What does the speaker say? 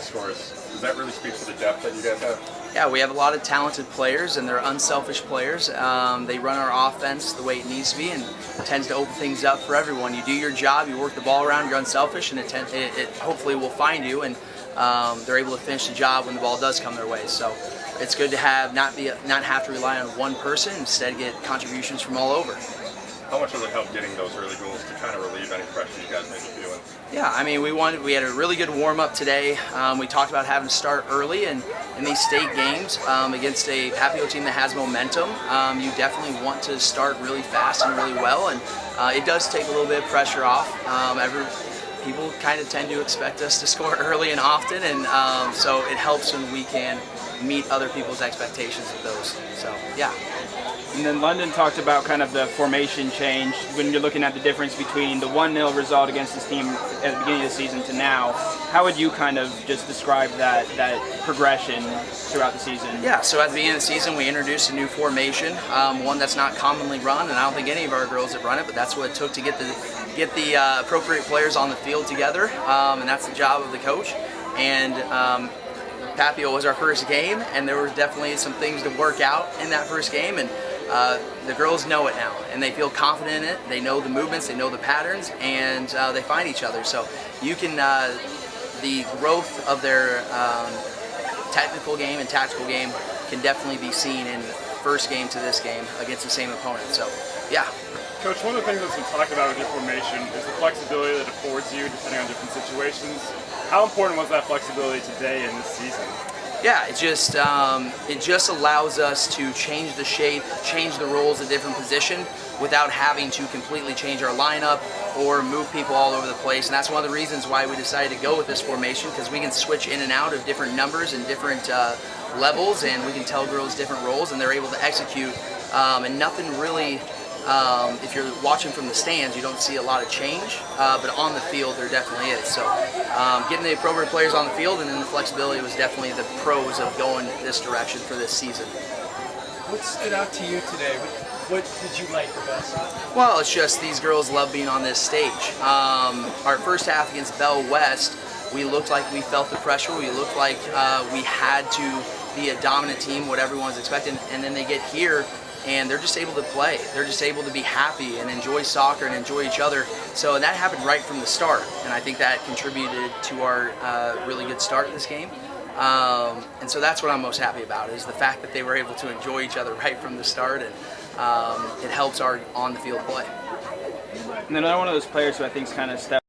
scorers. Does that really speak to the depth that you guys have? Yeah, we have a lot of talented players, and they're unselfish players. They run our offense the way it needs to be, and it tends to open things up for everyone. You do your job, you work the ball around, you're unselfish, and it hopefully will find you, and they're able to finish the job when the ball does come their way. So it's good to have not have to rely on one person, instead get contributions from all over. How much does it help getting those early goals to kind of relieve any pressure you guys may be feeling? Yeah, I mean, we had a really good warm-up today. We talked about having to start early, and in these state games against a Papio team that has momentum, you definitely want to start really fast and really well, and it does take a little bit of pressure off. People kind of tend to expect us to score early and often, and so it helps when we can meet other people's expectations of those. So, yeah. And then London talked about kind of the formation change when you're looking at the difference between the 1-0 result against this team at the beginning of the season to now. How would you kind of just describe that progression throughout the season? Yeah, so at the beginning of the season we introduced a new formation, one that's not commonly run, and I don't think any of our girls have run it, but that's what it took to get the appropriate players on the field together, and that's the job of the coach. And Papio was our first game, and there were definitely some things to work out in that first game, and the girls know it now, and they feel confident in it. They know the movements, they know the patterns, and they find each other. So you can, the growth of their technical game and tactical game can definitely be seen in the first game to this game against the same opponent. So, yeah. Coach, one of the things that's been talked about with your formation is the flexibility that it affords you depending on different situations. How important was that flexibility today in this season? Yeah, it just allows us to change the shape, change the roles at different position without having to completely change our lineup or move people all over the place. And that's one of the reasons why we decided to go with this formation, because we can switch in and out of different numbers and different levels, and we can tell girls different roles, and they're able to execute. And nothing really, if you're watching from the stands, you don't see a lot of change, but on the field there definitely is. So getting the appropriate players on the field and then the flexibility was definitely the pros of going this direction for this season. What stood out to you today? What did you like the best? Well, it's just these girls love being on this stage. Our first half against Bell West, we looked like we felt the pressure. We looked like we had to be a dominant team, what everyone was expecting, and then they get here and they're just able to play. They're just able to be happy and enjoy soccer and enjoy each other. So that happened right from the start, and I think that contributed to our really good start in this game. And so that's what I'm most happy about, is the fact that they were able to enjoy each other right from the start, and it helps our on-the-field play. And then another one of those players who I think is kind of stepped